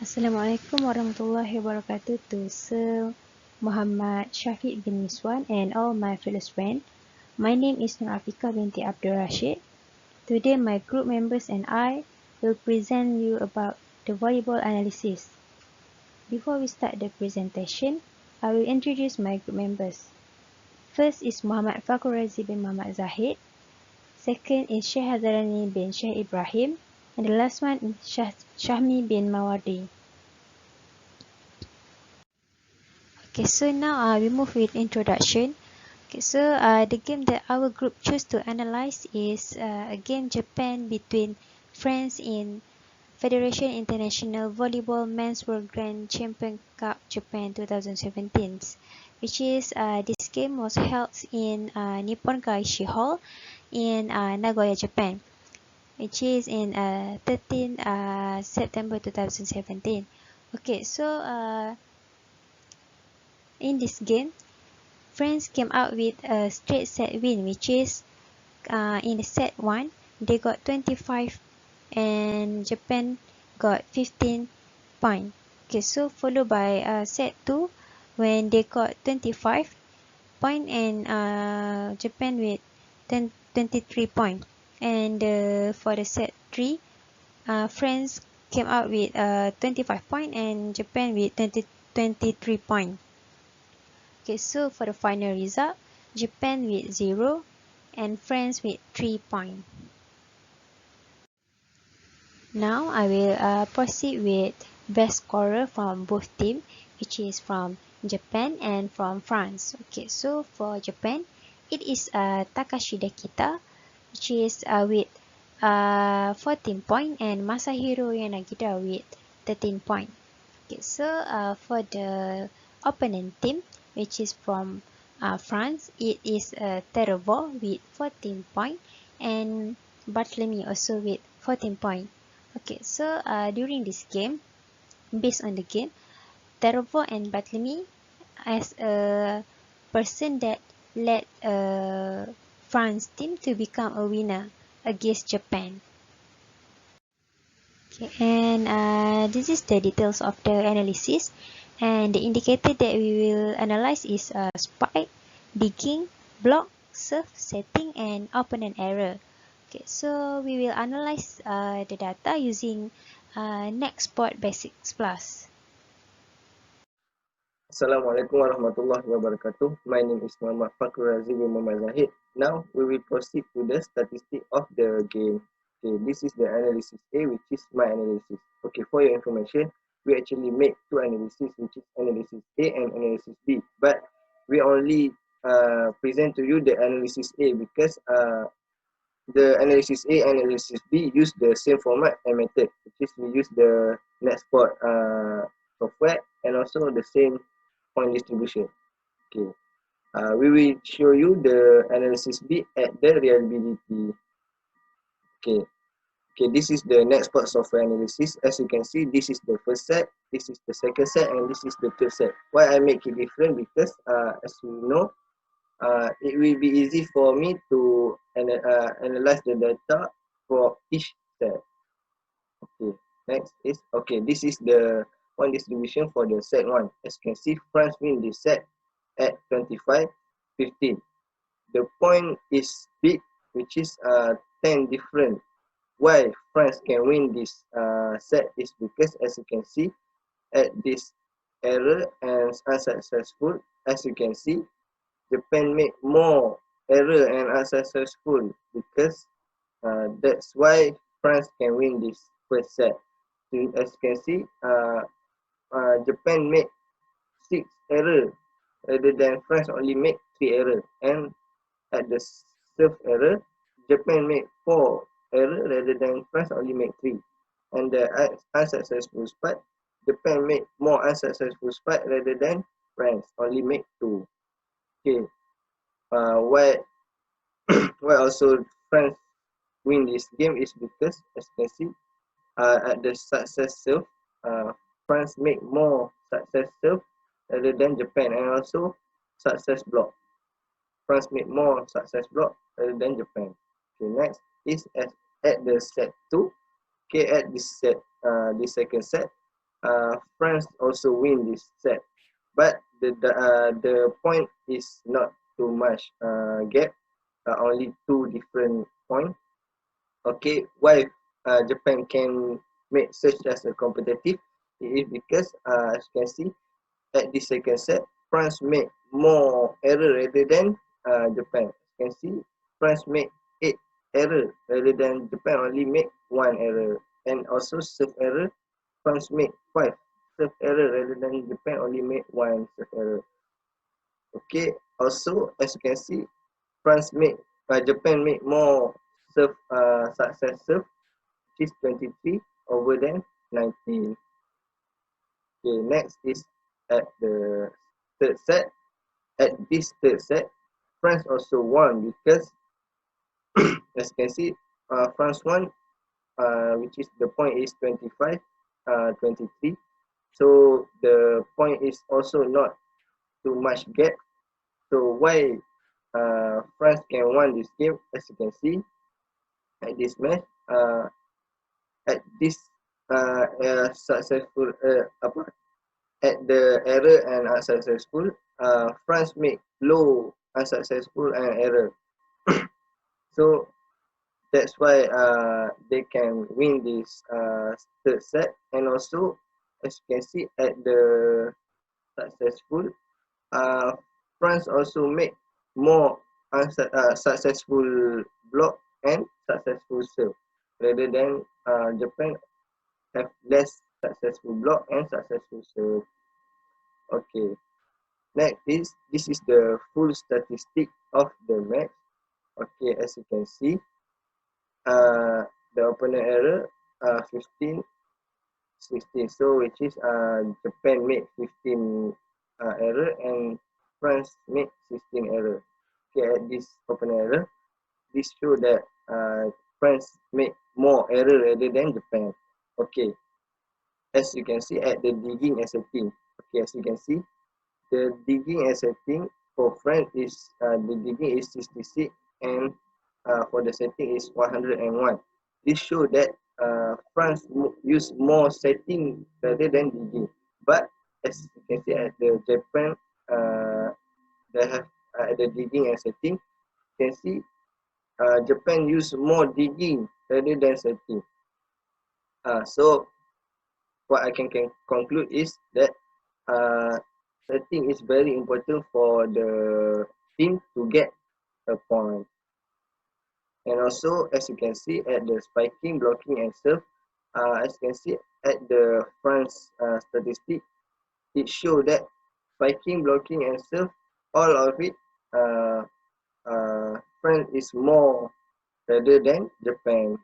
Assalamualaikum warahmatullahi wabarakatuh to Sir Muhammad Shafiq bin Miswan and all my fellow friends. My name is Nur Afika binti Abdul Rashid. Today my group members and I will present you about the volleyball analysis. Before we start the presentation, I will introduce my group members. First is Muhammad Fakhur Razi bin Muhammad Zahid. Second is Sheikh Hazarani bin Sheikh Ibrahim. And the last one is Shahmi bin Mawardi. Okay, so now we move with introduction. Okay, so the game that our group choose to analyze is a game Japan between France in Federation International Volleyball Men's World Grand Champion Cup Japan 2017, which is this game was held in Nippon Gaishi Hall in Nagoya, Japan, which is in 13 September 2017. Okay, so in this game, France came out with a straight set win, which is in the set 1 they got 25 and Japan got 15 points. Okay, so followed by set 2 when they got 25 points and Japan with 23 points. And for the set 3, France came out with 25 points and Japan with 23 points. Okay, so for the final result, Japan with 0 and France with 3 points. Now I will proceed with best scorer from both teams, which is from Japan and from France. Okay, so for Japan, it is Takashi Dekita, which is with 14 points, and Masahiro Yanagida with 13 points. Okay, so for the opponent team, which is from France, it is Tervo with 14 points and Bartlemy also with 14 points. Okay, so during this game, based on the game, Tervo and Bartlemy as a person that led France team to become a winner against Japan. Okay, and this is the details of the analysis, and the indicator that we will analyze is spike, digging, block, serve, setting, and opponent error. Okay, so we will analyze the data using Nextport Basics Plus. Assalamualaikum warahmatullahi wabarakatuh. My name is Muhammad Fakhur Razi bin Muhammad Zahid. Now we will proceed to the statistic of the game. Okay, this is the analysis A, which is my analysis. Okay, for your information, we actually made two analyses, which is analysis A and analysis B. But we only present to you the analysis A because the analysis A and analysis B use the same format and method, which is we use the NetSport software and also the same point distribution. Okay, we will show you the analysis B at the reliability. Okay, this is the NetSport software analysis. As you can see, this is the first set, this is the second set, and this is the third set. Why I make it different? Because as you know, it will be easy for me to analyze the data for each set. Okay, next is, okay, this is the point distribution for the set 1. As you can see, France win this set at 25-15. The point is big, which is 10 different. Why France can win this set is because, as you can see, at this error and unsuccessful, as you can see, Japan made more error and unsuccessful because that's why France can win this first set. So as you can see, Japan made 6 error rather than France only made 3 error. And at the serve error, Japan made 4 error rather than France only made 3. And the unsuccessful spot, Japan made more unsuccessful spot rather than France only made 2. Okay, why also France win this game is because, as you can see, at the success serve, France make more success serve rather than Japan, and also success block. France make more success block rather than Japan. Okay, next is at the set 2. Okay, at this set, this second set, France also win this set. But the point is not too much gap, only 2 different points. Okay, why Japan can make such as a competitive? It is because as you can see at the second set, France made more error rather than Japan. As you can see, France made 8 error rather than Japan only make 1 error, and also serve error. France made 5 serve error rather than Japan only made 1 serve error. Okay, also as you can see, Japan made more serve success serve, which is 23 over than 19. Okay, next is at the third set. At this third set, France also won because as you can see, France won, which is the point is 25, 23. So the point is also not too much gap. So why France can win this game? As you can see at this match, at this successful at the error and unsuccessful, France make low unsuccessful and error. So that's why they can win this third set. And also, as you can see at the successful, uh, France also make more successful block and successful serve rather than Japan have less successful block and successful serve. Okay, next is this is the full statistic of the match. Okay, as you can see, the opponent error 15, 16. So which is Japan made 15 error and France made 16 error. Okay, at this opponent error, this show that France made more error rather than Japan. Okay, as you can see at the digging as a team. Okay, as you can see, the digging as a team for France is the digging is 66 and for the setting is 101. This show that France use more setting rather than digging. But as you can see at the Japan, they have at the digging and setting. You can see Japan use more digging rather than setting. So what I can conclude is that setting is very important for the team to get a point. And also, as you can see at the spiking, blocking, and serve, as you can see at the France statistic, it shows that spiking, blocking, and serve, all of it, uh, France is more rather than Japan.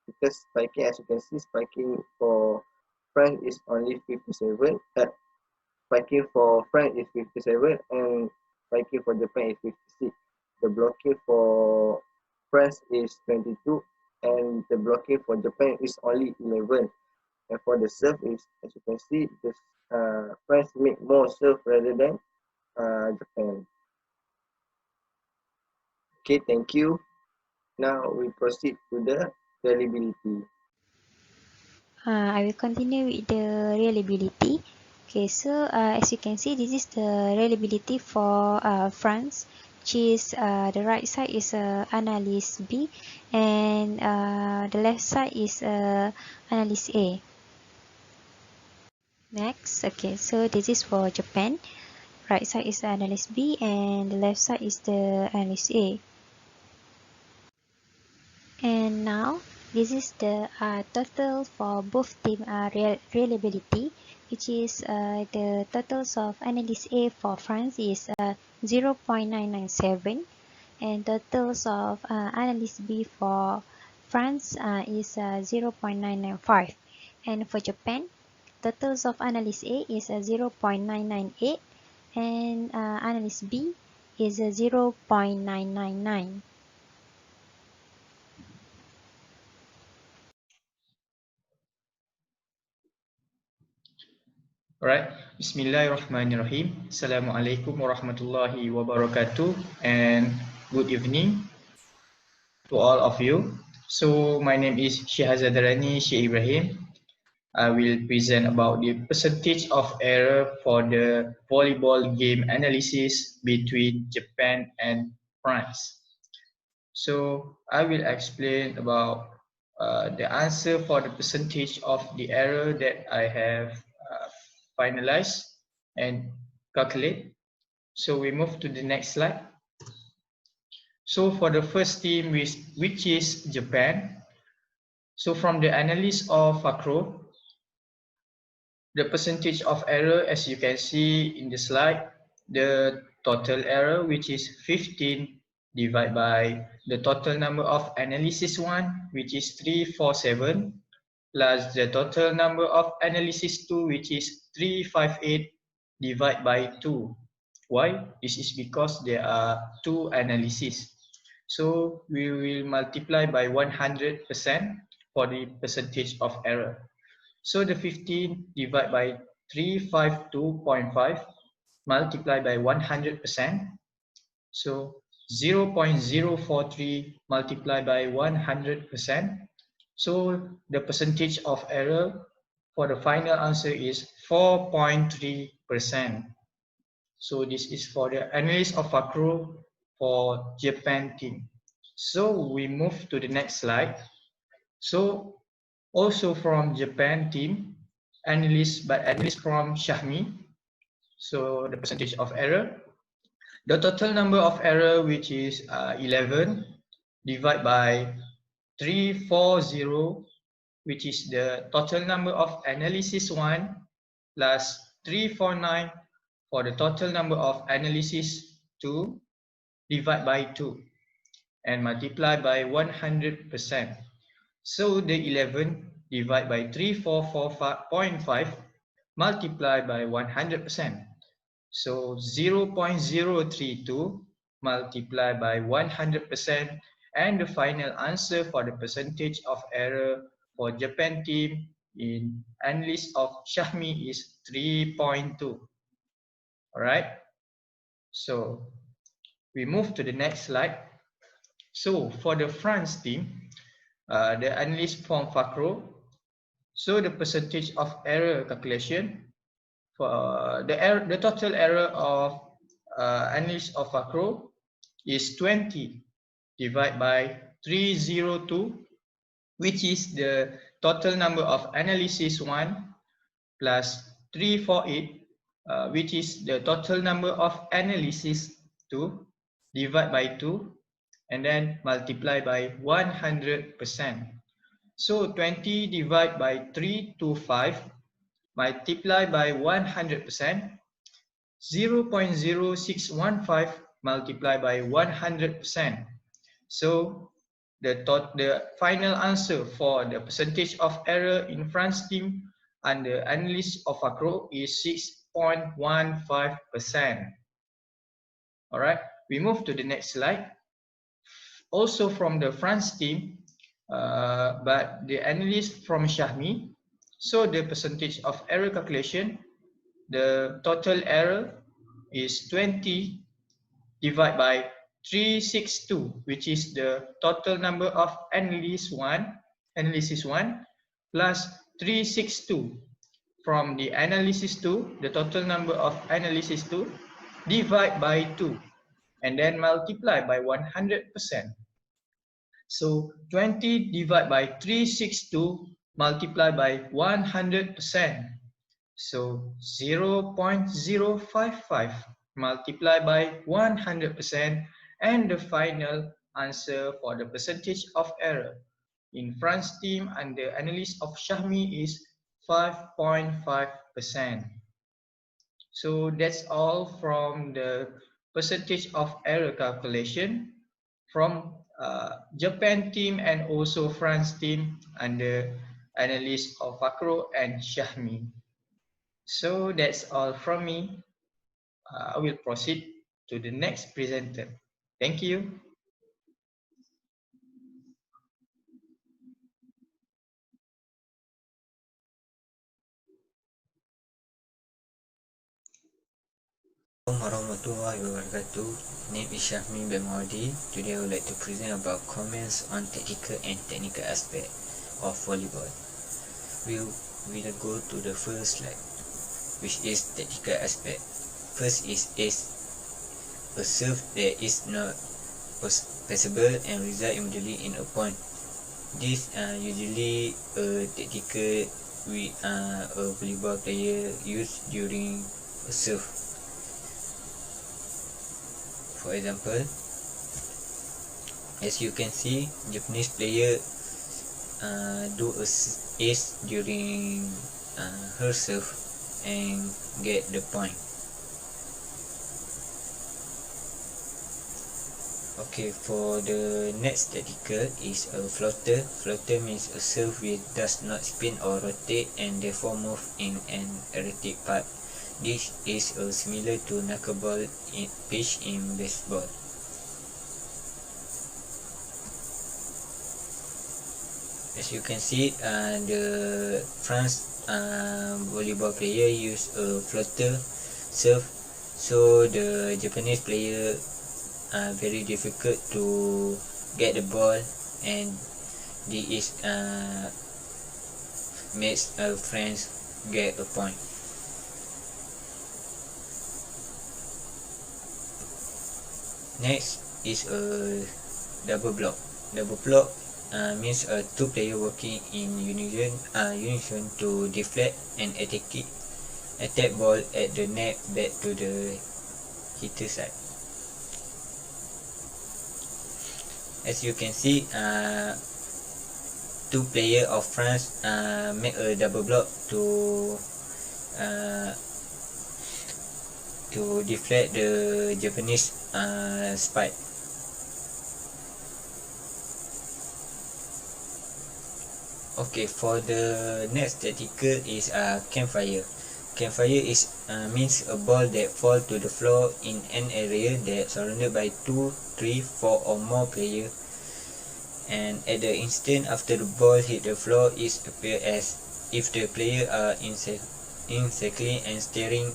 Because spiking, as you can see, spiking for France is only 57. Spiking for France is 57 and spiking for Japan is 56. The blocking for France is 22 and the blocking for Japan is only 11. And for the serve is, as you can see, this France make more serve rather than Japan. Okay, thank you. Now we proceed to the reliability. I will continue with the reliability. Okay, so as you can see, this is the reliability for France, which is the right side is analyst B, and the left side is analyst A. Next, okay, so this is for Japan. Right side is analyst B, and the left side is the analyst A. And now this is the total for both team reliability, which is the totals of analyst A for France is 0.997 and totals of analyst B for France is 0.995, and for Japan totals of analyst A is 0.998 and analyst B is 0.999. Alright, Bismillahirrahmanirrahim. Assalamualaikum warahmatullahi wabarakatuh and good evening to all of you. So my name is Syahazadarani Syekh Ibrahim. I will present about the percentage of error for the volleyball game analysis between Japan and France. So I will explain about the answer for the percentage of the error that I have finalized and calculate. So we move to the next slide. So for the first team, which is Japan, so from the analysis of Fakro, the percentage of error, as you can see in the slide, the total error, which is 15, divided by the total number of analysis 1, which is 347, plus the total number of analysis 2, which is 358, divided by 2. Why? This is because there are two analyses. So we will multiply by 100% for the percentage of error. So the 15 divided by 352.5 multiplied by 100%. So 0.043 multiplied by 100%. So the percentage of error for the final answer is 4.3%. So this is for the analysis of Fakro for Japan team. So we move to the next slide. So also from Japan team, analyst from Shahmi. So the percentage of error. The total number of error, which is 11, divided by 340, which is the total number of analysis 1, plus 349 for the total number of analysis 2, divided by 2, and multiply by 100%. So the 11 divided by 3445.5 multiplied by 100%. So 0.032 multiplied by 100%, and the final answer for the percentage of error for Japan team in analysis of Shahmi is 3.2. Alright, so we move to the next slide. So for the France team, the analyst from Fakro, so the percentage of error calculation for the total error of analyst of Fakro is 20 divided by 302, which is the total number of analysis 1, plus 348, which is the total number of analysis 2, divided by 2, and then multiply by 100%. So 20 divided by 325 multiply by 100%, 0.0615 multiplied by 100%. So the final answer for the percentage of error in France team and the analysis of Fakro is 6.15%. All right, we move to the next slide. Also from the France team, but the analyst from Shahmi. So the percentage of error calculation, the total error is 20 divided by 362, which is the total number of analysis 1, plus 362 from the analysis 2, the total number of analysis 2, divide by 2, and then multiply by 100%. So 20 divided by 362 multiplied by 100%. So 0.055 multiplied by 100%, and the final answer for the percentage of error in France team and the analysis of Shahmi is 5.5%. So that's all from the percentage of error calculation from Japan team and also France team and the analysis of Fakro and Shahmi. So that's all from me. I will proceed to the next presenter. Thank you. Assalamualaikum warahmatullahi wabarakatuh. Name is Shahmi bin Maudi. Today I would like to present about comments on technical and technical aspect of volleyball. we'll go to the first slide, which is technical aspect. First is ace, a serve that is not passable and result immediately in a point. This usually a technical a volleyball player use during a serve. For example, as you can see, Japanese player do a ace during her serve and get the point. Okay, for the next tactical is a floater. Floater means a serve which does not spin or rotate and therefore move in an erratic path. This is similar to knuckleball pitch in baseball. As you can see, the France volleyball player use a floater serve, so the Japanese player very difficult to get the ball, and this is makes France get a point. Next is a double block. Double block means two players working in unison to deflect and attack ball at the net back to the hitter side. As you can see, two players of France make a double block to deflect the Japanese spike. Okay, for the next tactical is campfire. Campfire is means a ball that falls to the floor in an area that surrounded by 2, 3, 4 or more players, and at the instant after the ball hit the floor it appears as if the players are in circling and staring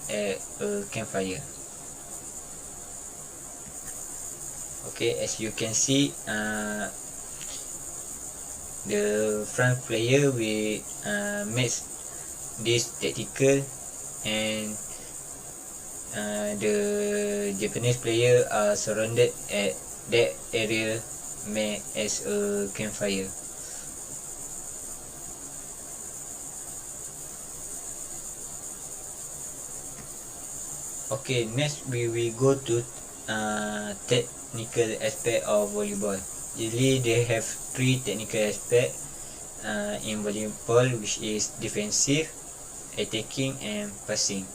at a campfire. Okay, as you can see, the front player will match this tactical, and the Japanese player are surrounded at that area made as a campfire. Okay, next we will go to technical aspect of volleyball. Usually they have three technical aspects in volleyball, which is defensive, attacking and passing.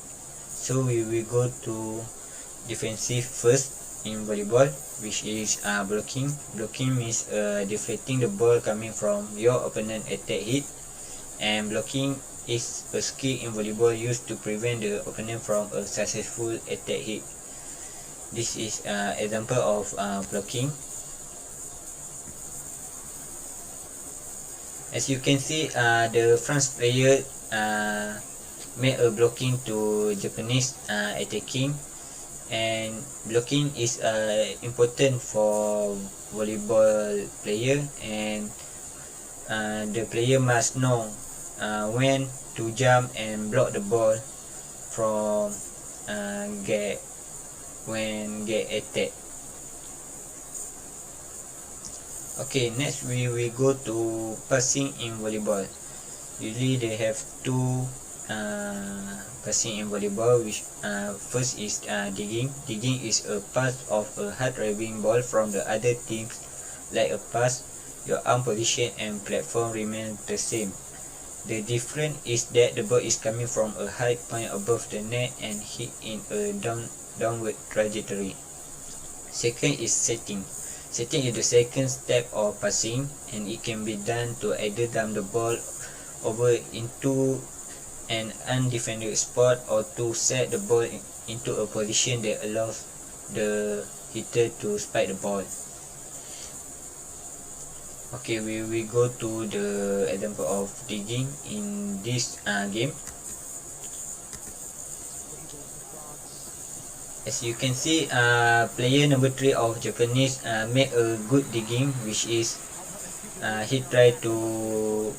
So we will go to defensive first in volleyball, which is blocking. Blocking means deflecting the ball coming from your opponent attack hit, and blocking is a skill in volleyball used to prevent the opponent from a successful attack hit. This is example of blocking. As you can see, the France player made a blocking to Japanese attacking, and blocking is important for volleyball player, and the player must know when to jump and block the ball from get attacked. Okay, next we will go to passing in volleyball. Usually they have two passing in volleyball, which first is digging. Digging is a pass of a hard driving ball from the other teams. Like a pass, your arm position and platform remain the same. The difference is that the ball is coming from a high point above the net and hit in a downward trajectory. Second is setting. Setting is the second step of passing, and it can be done to either dump the ball over into an undefended spot or to set the ball into a position that allows the hitter to spike the ball. Okay, we will go to the example of digging in this game. As you can see, player number 3 of Japanese make a good digging, which is he tried to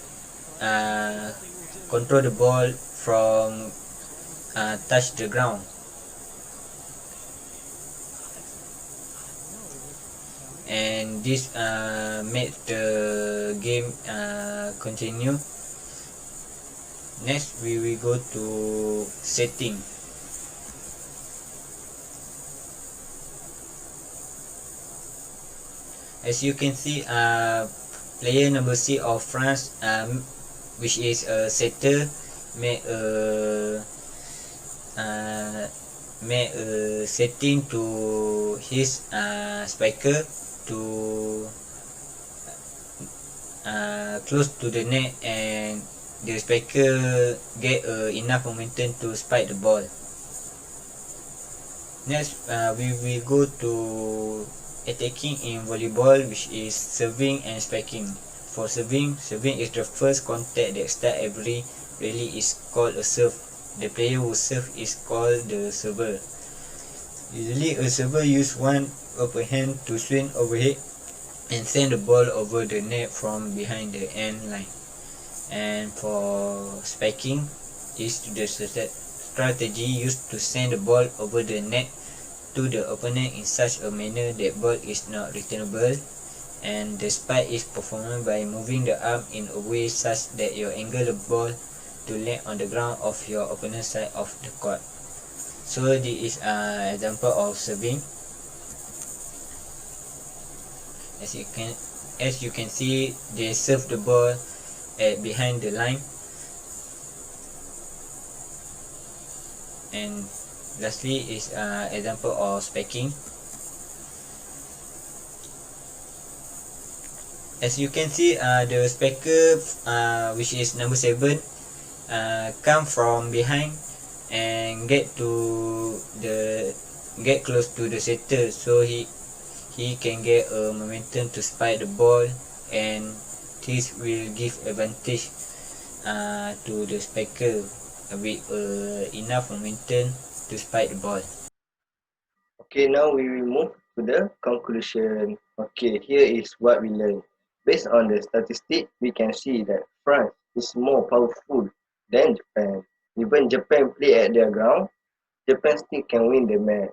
control the ball from touch the ground, and this made the game continue. Next we will go to setting. As you can see, player number 6 of France, which is a setter, made a setting to his spiker to close to the net, and the spiker get enough momentum to spike the ball. Next, we will go to attacking in volleyball, which is serving and spiking. For serving is the first contact that start every rally is called a serve. The player who serve is called the server. Usually a server use one upper hand to swing overhead and send the ball over the net from behind the end line. And for spiking is the strategy used to send the ball over the net to the opponent in such a manner that ball is not returnable, and the spike is performed by moving the arm in a way such that you angle the ball to land on the ground of your opponent's side of the court. So this is an example of serving. As you can see, they serve the ball at behind the line. And lastly is example of spiking. As you can see, the spiker, which is number 7, come from behind and get close to the setter, so he can get a momentum to spike the ball, and this will give advantage to the spiker with enough momentum to spike the ball. Okay, now we will move to the conclusion. Okay, here is what we learned. Based on the statistic, we can see that France is more powerful than Japan. Even Japan play at their ground, Japan still can win the match.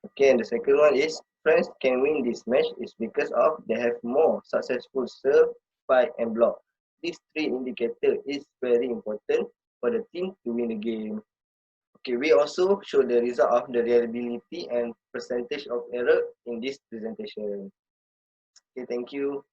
Okay, and the second one is France can win this match is because of they have more successful serve, spike, and block. These three indicators is very important for the team to win the game. Okay, we also show the result of the reliability and percentage of error in this presentation. Okay, thank you.